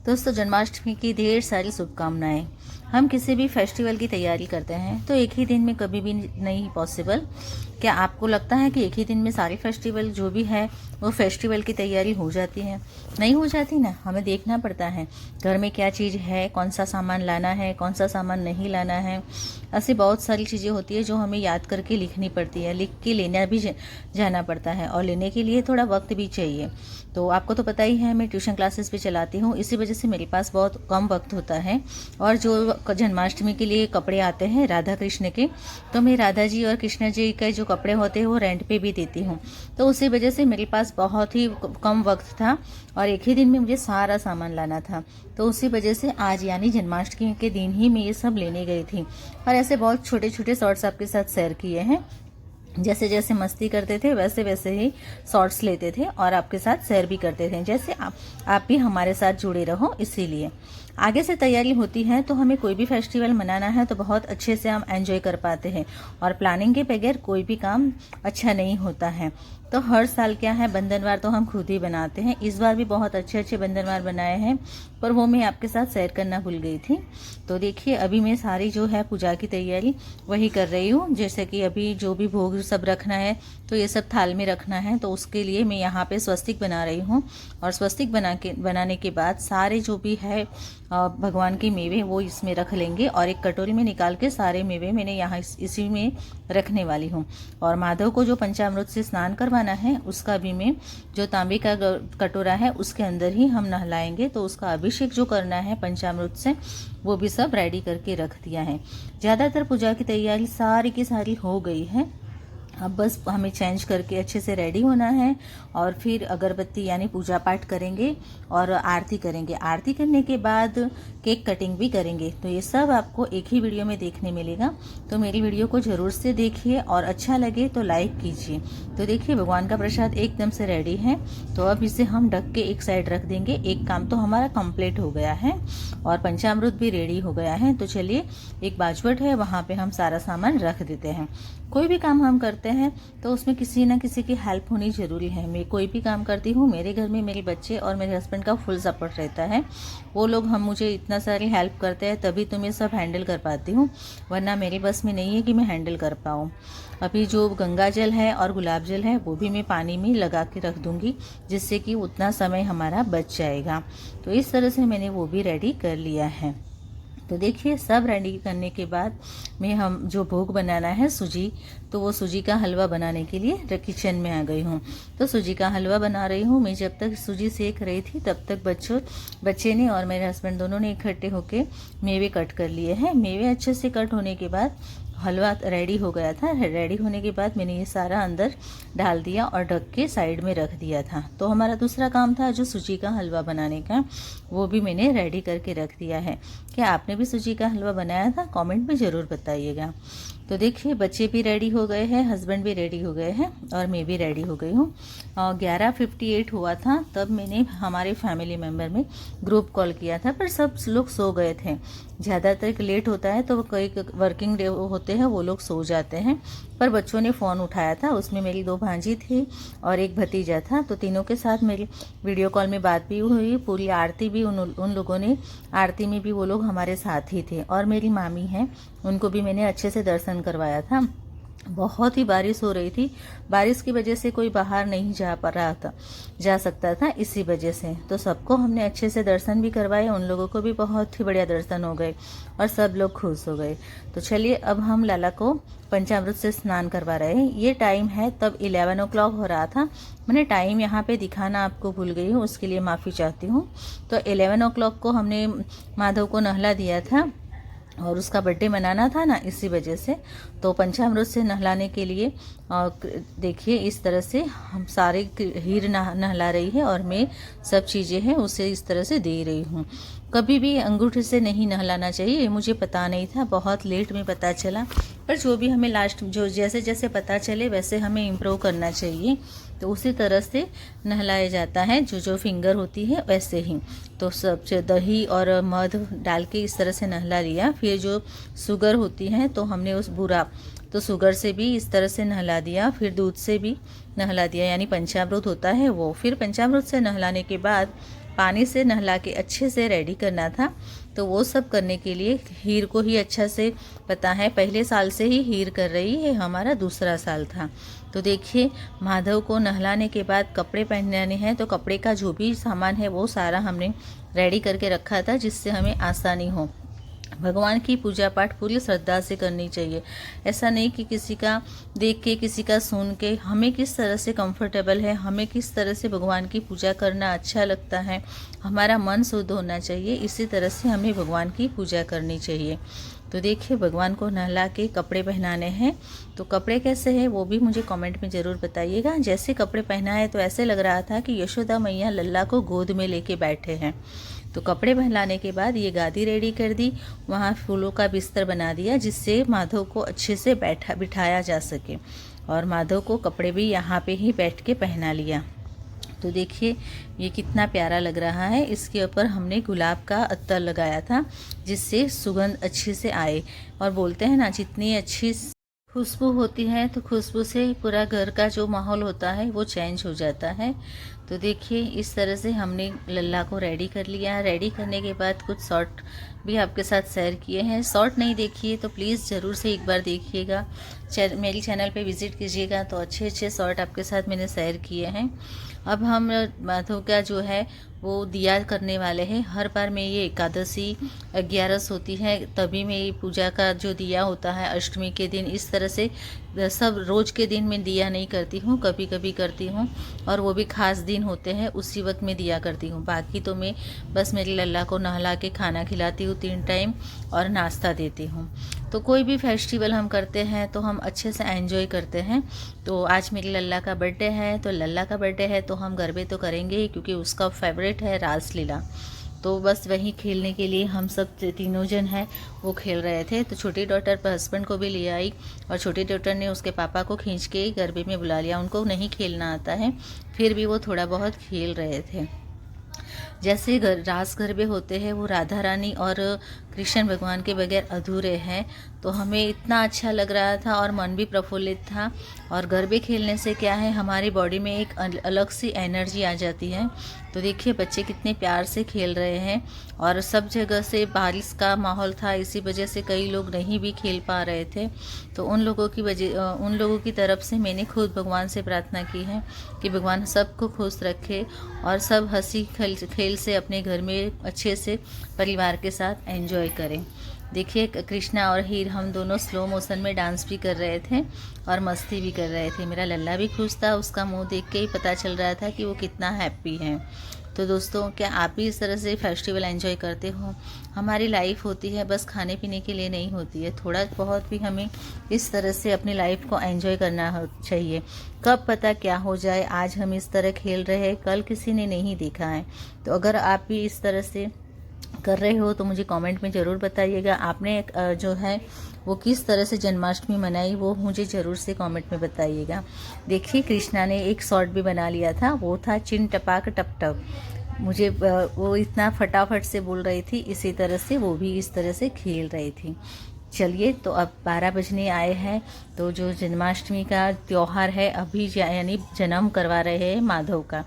दोस्तों, जन्माष्टमी की ढेर सारी शुभकामनाएं। हम किसी भी फेस्टिवल की तैयारी करते हैं तो एक ही दिन में कभी भी नहीं पॉसिबल। क्या आपको लगता है कि एक ही दिन में सारी फेस्टिवल जो भी है वो फेस्टिवल की तैयारी हो जाती है? नहीं हो जाती ना। हमें देखना पड़ता है घर में क्या चीज़ है, कौन सा सामान लाना है, कौन सा सामान नहीं लाना है। ऐसी बहुत सारी चीज़ें होती है जो हमें याद करके लिखनी पड़ती है, लिख के लेना भी जाना पड़ता है और लेने के लिए थोड़ा वक्त भी चाहिए। तो आपको तो पता ही है, मैं ट्यूशन क्लासेस भी चलाती हूँ, इसी वजह से मेरे पास बहुत कम वक्त होता है। और जो जन्माष्टमी के लिए कपड़े आते हैं राधा कृष्ण के, तो मैं राधा जी और कृष्ण जी के जो कपड़े होते हैं वो रेंट पे भी देती हूँ। तो उसी वजह से मेरे पास बहुत ही कम वक्त था और एक ही दिन में मुझे सारा सामान लाना था। तो उसी वजह से आज यानी जन्माष्टमी के दिन ही मैं ये सब लेने गई थी। और ऐसे बहुत छोटे छोटे शॉर्ट्स आपके साथ शेयर किए हैं। जैसे जैसे मस्ती करते थे वैसे वैसे ही शॉर्ट्स लेते थे और आपके साथ शेयर भी करते थे, जैसे आप भी हमारे साथ जुड़े रहो। इसीलिए आगे से तैयारी होती है तो हमें कोई भी फेस्टिवल मनाना है तो बहुत अच्छे से हम एंजॉय कर पाते हैं और प्लानिंग के बगैर कोई भी काम अच्छा नहीं होता है। तो हर साल क्या है, बंधनवार तो हम खुद ही बनाते हैं। इस बार भी बहुत अच्छे अच्छे बंधनवार बनाए हैं, पर वो मैं आपके साथ शेयर करना भूल गई थी। तो देखिए, अभी मैं सारी जो है पूजा की तैयारी वही कर रही हूँ। जैसे कि अभी जो भी भोग सब रखना है तो ये सब थाल में रखना है, तो उसके लिए मैं यहाँ पे स्वस्तिक बना रही हूँ। और स्वस्तिक बनाने के बाद सारे जो भी है भगवान के मेवे वो इसमें रख लेंगे और एक कटोरी में निकाल के सारे मेवे मैंने यहाँ इसी में रखने वाली हूँ। और माधव को जो पंचामृत से स्नान करवाना है उसका भी मैं जो तांबे का कटोरा है उसके अंदर ही हम नहलाएंगे। तो उसका अभिषेक जो करना है पंचामृत से वो भी सब रेडी करके रख दिया है। ज़्यादातर पूजा की तैयारी सारी की सारी हो गई है। अब बस हमें चेंज करके अच्छे से रेडी होना है और फिर अगरबत्ती यानी पूजा पाठ करेंगे और आरती करेंगे। आरती करने के बाद केक कटिंग भी करेंगे। तो ये सब आपको एक ही वीडियो में देखने मिलेगा। तो मेरी वीडियो को ज़रूर से देखिए और अच्छा लगे तो लाइक कीजिए। तो देखिए, भगवान का प्रसाद एकदम से रेडी है। तो अब इसे हम ढक के एक साइड रख देंगे। एक काम तो हमारा कंप्लीट हो गया है और पंचामृत भी रेडी हो गया है। तो चलिए, एक बाजवट है वहाँ पे हम सारा सामान रख देते हैं। कोई भी काम हम करते हैं तो उसमें किसी ना किसी की हेल्प होनी जरूरी है। मैं कोई भी काम करती हूँ, मेरे घर में मेरे बच्चे और मेरे हस्बैंड का फुल सपोर्ट रहता है। वो लोग हम मुझे इतना सारी हेल्प करते हैं तभी तो मैं सब हैंडल कर पाती हूँ, वरना मेरे बस में नहीं है कि मैं हैंडल कर पाऊँ। अभी जो गंगा जल है और गुलाब जल है वो भी मैं पानी में लगा के रख दूँगी, जिससे कि उतना समय हमारा बच जाएगा। तो इस तरह से मैंने वो भी रेडी कर लिया है। तो देखिए, सब रेडी करने के बाद मैं हम जो भोग बनाना है सूजी, तो वो सूजी का हलवा बनाने के लिए किचन में आ गई हूँ। तो सूजी का हलवा बना रही हूँ मैं। जब तक सूजी सेक रही थी तब तक बच्चे ने और मेरे हस्बैंड दोनों ने इकट्ठे होके मेवे कट कर लिए हैं। मेवे अच्छे से कट होने के बाद हलवा रेडी हो गया था। रेडी होने के बाद मैंने ये सारा अंदर डाल दिया और ढक के साइड में रख दिया था। तो हमारा दूसरा काम था जो सूजी का हलवा बनाने का, वो भी मैंने रेडी करके रख दिया है। क्या आपने भी सूजी का हलवा बनाया था? कमेंट में ज़रूर बताइएगा। तो देखिए, बच्चे भी रेडी हो गए हैं, हस्बैंड भी रेडी हो गए हैं और मैं भी रेडी हो गई हूँ। 11:58 हुआ था तब मैंने हमारे फैमिली मेम्बर में ग्रुप कॉल किया था, पर सब लोग सो गए थे। ज़्यादातर लेट होता है तो कई वर्किंग डे होते हैं वो लोग सो जाते हैं, पर बच्चों ने फ़ोन उठाया था। उसमें मेरी 2 भांजी थी और एक भतीजा था। तो तीनों के साथ मेरी वीडियो कॉल में बात भी हुई। पूरी आरती भी उन लोगों ने, आरती में भी वो लोग हमारे साथ ही थे। और मेरी मामी हैं, उनको भी मैंने अच्छे से दर्शन करवाया था। बहुत ही बारिश हो रही थी, बारिश की वजह से कोई बाहर नहीं जा सकता था, इसी वजह से तो सबको हमने अच्छे से दर्शन भी करवाए। उन लोगों को भी बहुत ही बढ़िया दर्शन हो गए और सब लोग खुश हो गए। तो चलिए, अब हम लाला को पंचामृत से स्नान करवा रहे हैं। ये टाइम है तब 11 o'clock हो रहा था। मैंने टाइम यहाँ पे दिखाना आपको भूल गई हूँ, उसके लिए माफ़ी चाहती हूँ। तो 11 o'clock को हमने माधव को नहला दिया था और उसका बर्थडे मनाना था ना, इसी वजह से। तो पंचामृत से नहलाने के लिए देखिए इस तरह से हम सारे हीर नहला रही है और मैं सब चीज़ें हैं उसे इस तरह से दे रही हूँ। कभी भी अंगूठे से नहीं नहलाना चाहिए, मुझे पता नहीं था, बहुत लेट में पता चला। पर जो भी हमें लास्ट जो जैसे जैसे पता चले वैसे हमें इम्प्रूव करना चाहिए। तो उसी तरह से नहलाया जाता है, जो फिंगर होती है वैसे ही। तो सब दही और मध डाल के इस तरह से नहला लिया। फिर जो शुगर होती है तो हमने उस बूरा तो शुगर से भी इस तरह से नहला दिया। फिर दूध से भी नहला दिया, यानी पंचामृत होता है वो। फिर पंचामृत से नहलाने के बाद पानी से नहला के अच्छे से रेडी करना था। तो वो सब करने के लिए हीर को ही अच्छा से पता है, पहले साल से ही हीर कर रही है, हमारा दूसरा साल था। तो देखिए माधव को नहलाने के बाद कपड़े पहनाने हैं, तो कपड़े का जो भी सामान है वो सारा हमने रेडी करके रखा था, जिससे हमें आसानी हो। भगवान की पूजा पाठ पूरी श्रद्धा से करनी चाहिए। ऐसा नहीं कि किसी का देख के, किसी का सुन के, हमें किस तरह से कंफर्टेबल है, हमें किस तरह से भगवान की पूजा करना अच्छा लगता है, हमारा मन शुद्ध होना चाहिए, इसी तरह से हमें भगवान की पूजा करनी चाहिए। तो देखिए भगवान को नहला के कपड़े पहनाने हैं। तो कपड़े कैसे हैं वो भी मुझे कमेंट में ज़रूर बताइएगा। जैसे कपड़े पहनाए तो ऐसे लग रहा था कि यशोदा मैया लल्ला को गोद में लेके बैठे हैं। तो कपड़े पहनाने के बाद ये गादी रेडी कर दी, वहाँ फूलों का बिस्तर बना दिया, जिससे माधव को अच्छे से बिठाया जा सके। और माधव को कपड़े भी यहाँ पे ही बैठ के पहना लिया। तो देखिए ये कितना प्यारा लग रहा है। इसके ऊपर हमने गुलाब का अत्तर लगाया था, जिससे सुगंध अच्छे से आए। और बोलते हैं ना, जितनी अच्छी खुशबू होती है तो खुशबू से पूरा घर का जो माहौल होता है वो चेंज हो जाता है। तो देखिए इस तरह से हमने लल्ला को रेडी कर लिया। रेडी करने के बाद कुछ शॉर्ट भी आपके साथ शेयर किए हैं। शॉर्ट नहीं देखिए तो प्लीज़ ज़रूर से एक बार देखिएगा, मेरी चैनल पे विज़िट कीजिएगा, तो अच्छे अच्छे शॉर्ट आपके साथ मैंने शेयर किए हैं। अब हम माधव का जो है वो दिया करने वाले हैं। हर बार में ये एकादशी 11 होती है तभी में ये पूजा का जो दिया होता है अष्टमी के दिन, इस तरह से सब रोज़ के दिन में दिया नहीं करती हूँ, कभी कभी करती हूँ, और वो भी खास दिन होते हैं उसी वक्त में दिया करती हूँ। बाकी तो मैं बस मेरी लल्ला को नहला के खाना खिलाती हूँ 3 टाइम और नाश्ता देती हूँ। तो कोई भी फेस्टिवल हम करते हैं तो हम अच्छे से एंजॉय करते हैं। तो आज मेरी लल्ला का बर्थडे है, तो लल्ला का बर्थडे है तो हम गरबे तो करेंगे ही, क्योंकि उसका फेवरेट है रासलीला। तो बस वही खेलने के लिए हम सब तीनों जन हैं वो खेल रहे थे। तो छोटी डॉटर पर हस्बैंड को भी ले आई, और छोटी डॉटर ने उसके पापा को खींच के गरबे में बुला लिया। उनको नहीं खेलना आता है, फिर भी वो थोड़ा बहुत खेल रहे थे। जैसे रास गरबे होते हैं वो राधा रानी और कृष्ण भगवान के बगैर अधूरे हैं। तो हमें इतना अच्छा लग रहा था और मन भी प्रफुल्लित था। और गरबे खेलने से क्या है, हमारी बॉडी में एक अलग सी एनर्जी आ जाती है। तो देखिए बच्चे कितने प्यार से खेल रहे हैं, और सब जगह से बारिश का माहौल था, इसी वजह से कई लोग नहीं भी खेल पा रहे थे। तो उन लोगों की तरफ से मैंने खुद भगवान से प्रार्थना की है कि भगवान सबको खुश रखे और सब हंसी खेल से अपने घर में अच्छे से परिवार के साथ एंजॉय करें। देखिए कृष्णा और हीर हम दोनों स्लो मोशन में डांस भी कर रहे थे और मस्ती भी कर रहे थे। मेरा लल्ला भी खुश था, उसका मुंह देख के ही पता चल रहा था कि वो कितना हैप्पी है। तो दोस्तों क्या आप भी इस तरह से फेस्टिवल एंजॉय करते हो? हमारी लाइफ होती है बस खाने पीने के लिए नहीं होती है, थोड़ा बहुत भी हमें इस तरह से अपनी लाइफ को एंजॉय करना चाहिए। कब पता क्या हो जाए, आज हम इस तरह खेल रहे हैं, कल किसी ने नहीं देखा है। तो अगर आप भी इस तरह से कर रहे हो तो मुझे कमेंट में ज़रूर बताइएगा। आपने जो है वो किस तरह से जन्माष्टमी मनाई, वो मुझे ज़रूर से कमेंट में बताइएगा। देखिए कृष्णा ने एक शॉर्ट भी बना लिया था, वो था चिन टपाक टप टप। मुझे वो इतना फटाफट से बोल रही थी, इसी तरह से वो भी इस तरह से खेल रही थी। चलिए तो अब 12 बजने आए हैं। तो जो जन्माष्टमी का त्यौहार है अभी यानी जन्म करवा रहे हैं माधव का।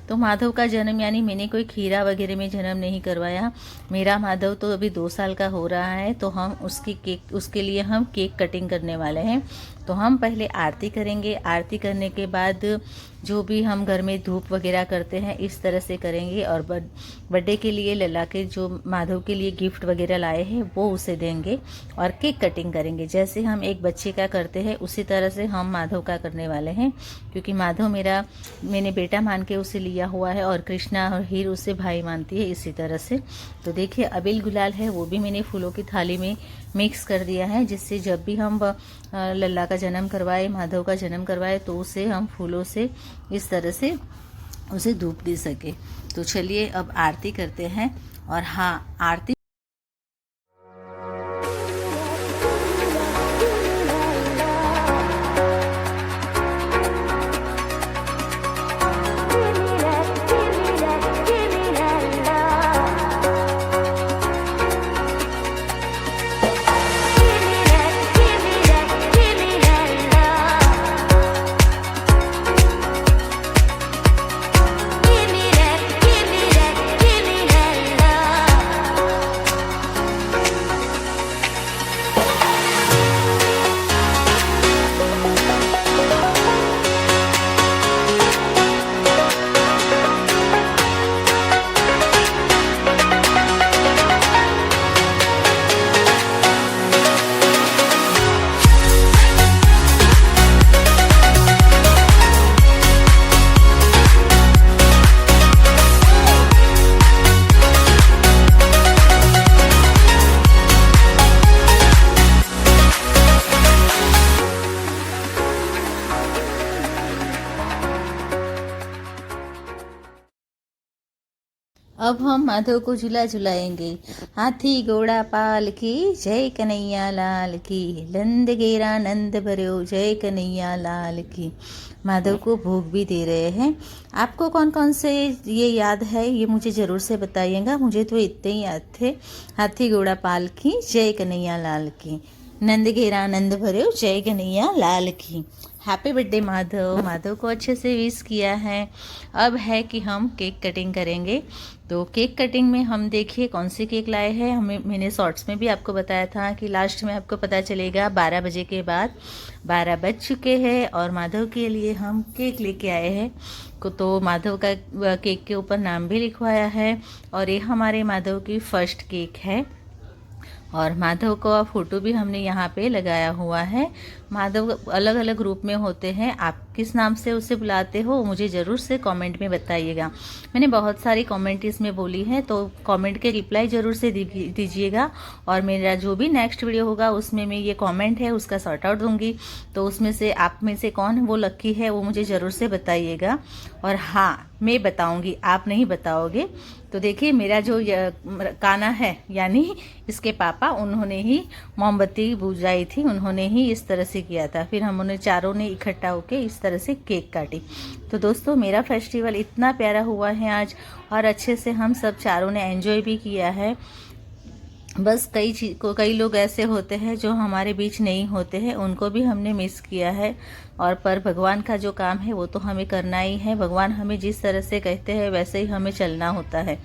तो माधव का जन्म यानी मैंने कोई खीरा वगैरह में जन्म नहीं करवाया। मेरा माधव तो अभी 2 साल का हो रहा है, तो हम उसके लिए हम केक कटिंग करने वाले हैं। तो हम पहले आरती करेंगे, आरती करने के बाद जो भी हम घर में धूप वगैरह करते हैं इस तरह से करेंगे। और बर्थडे के लिए लल्ला के जो माधव के लिए गिफ्ट वगैरह लाए हैं वो उसे देंगे और केक कटिंग करेंगे। जैसे हम एक बच्चे का करते हैं उसी तरह से हम माधव का करने वाले हैं, क्योंकि माधव मैंने बेटा मान के उसे लिया हुआ है और कृष्णा और हीर उसे भाई मानती है, इसी तरह से। तो देखिए अबील गुलाल है वो भी मैंने फूलों की थाली में मिक्स कर दिया है, जिससे जब भी हम लल्ला का जन्म करवाए, माधव का जन्म करवाए, तो उसे हम फूलों से इस तरह से उसे धूप दे सके। तो चलिए अब आरती करते हैं। और हाँ, आरती अब हम माधव को झूला झुलाएंगे। हाथी घोड़ा पाल की जय कन्हैया लाल की, नंद घेरा नंद भरो जय कन्हैया लाल की। माधव को भोग भी दे रहे हैं। आपको कौन कौन से ये याद है, ये मुझे ज़रूर से बताइएगा। मुझे तो इतने ही याद थे। हाथी घोड़ा पाल की जय कन्हैया लाल की, नंद घेरा नंद भरो जय कन्हैया लाल की। Happy birthday Madhav. माधव को अच्छे से विश किया है। अब है कि हम केक कटिंग करेंगे। तो केक कटिंग में हम देखिए कौन सी केक लाए हैं। मैंने शॉर्ट्स में भी आपको बताया था कि लास्ट में आपको पता चलेगा 12 बजे के बाद। 12 बज चुके हैं और माधव के लिए हम केक लेके आए हैं। तो माधव का केक के ऊपर नाम भी लिखवाया है और ये हमारे माधव की फर्स्ट केक है। और माधव का फ़ोटो भी हमने यहाँ पे लगाया हुआ है। माधव अलग अलग रूप में होते हैं। आप किस नाम से उसे बुलाते हो मुझे ज़रूर से कमेंट में बताइएगा। मैंने बहुत सारी कमेंट इसमें बोली है, तो कमेंट के रिप्लाई ज़रूर से दीजिएगा। और मेरा जो भी नेक्स्ट वीडियो होगा उसमें मैं ये कमेंट है उसका सॉर्ट आउट दूंगी। तो उसमें से आप में से कौन वो लक्की है वो मुझे ज़रूर से बताइएगा। और हाँ, मैं बताऊंगी, आप नहीं बताओगे। तो देखिए मेरा जो काना है यानी इसके पापा, उन्होंने ही मोमबत्ती बुझाई थी, उन्होंने ही इस तरह से किया था। फिर हम उन्हें चारों ने इकट्ठा होके इस तरह से केक काटी। तो दोस्तों मेरा फेस्टिवल इतना प्यारा हुआ है आज, और अच्छे से हम सब चारों ने एंजॉय भी किया है। बस कई लोग ऐसे होते हैं जो हमारे बीच नहीं होते हैं, उनको भी हमने मिस किया है। और पर भगवान का जो काम है वो तो हमें करना ही है। भगवान हमें जिस तरह से कहते हैं वैसे ही हमें चलना होता है।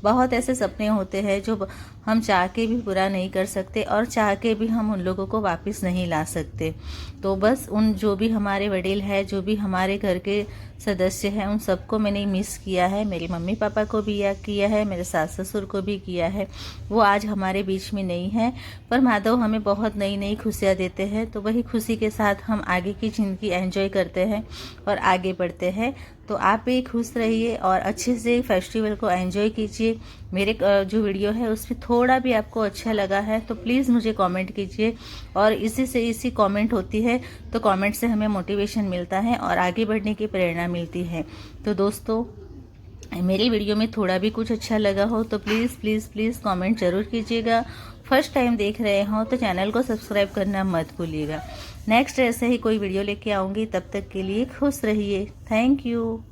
बहुत ऐसे सपने होते हैं जो हम चाह के भी पूरा नहीं कर सकते, और चाह के भी हम उन लोगों को वापस नहीं ला सकते। तो बस उन जो भी हमारे वडील है, जो भी हमारे घर के सदस्य हैं, उन सबको मैंने मिस किया है। मेरे मम्मी पापा को भी याद किया है, मेरे सास ससुर को भी किया है। वो आज हमारे बीच में नहीं है, पर माधव हमें बहुत नई नई खुशियाँ देते हैं। तो वही खुशी के साथ हम आगे की ज़िंदगी एंजॉय करते हैं और आगे बढ़ते हैं। तो आप भी खुश रहिए और अच्छे से फेस्टिवल को एंजॉय कीजिए। मेरे जो वीडियो है उसमें थोड़ा भी आपको अच्छा लगा है तो प्लीज़ मुझे कमेंट कीजिए, और इसी कमेंट होती है। तो कमेंट से हमें मोटिवेशन मिलता है और आगे बढ़ने की प्रेरणा मिलती है। तो दोस्तों मेरी वीडियो में थोड़ा भी कुछ अच्छा लगा हो तो प्लीज़ प्लीज़ प्लीज़ कमेंट ज़रूर कीजिएगा। फर्स्ट टाइम देख रहे हो तो चैनल को सब्सक्राइब करना मत भूलिएगा। नेक्स्ट ऐसे ही कोई वीडियो लेके आऊँगी, तब तक के लिए खुश रहिए। Thank you.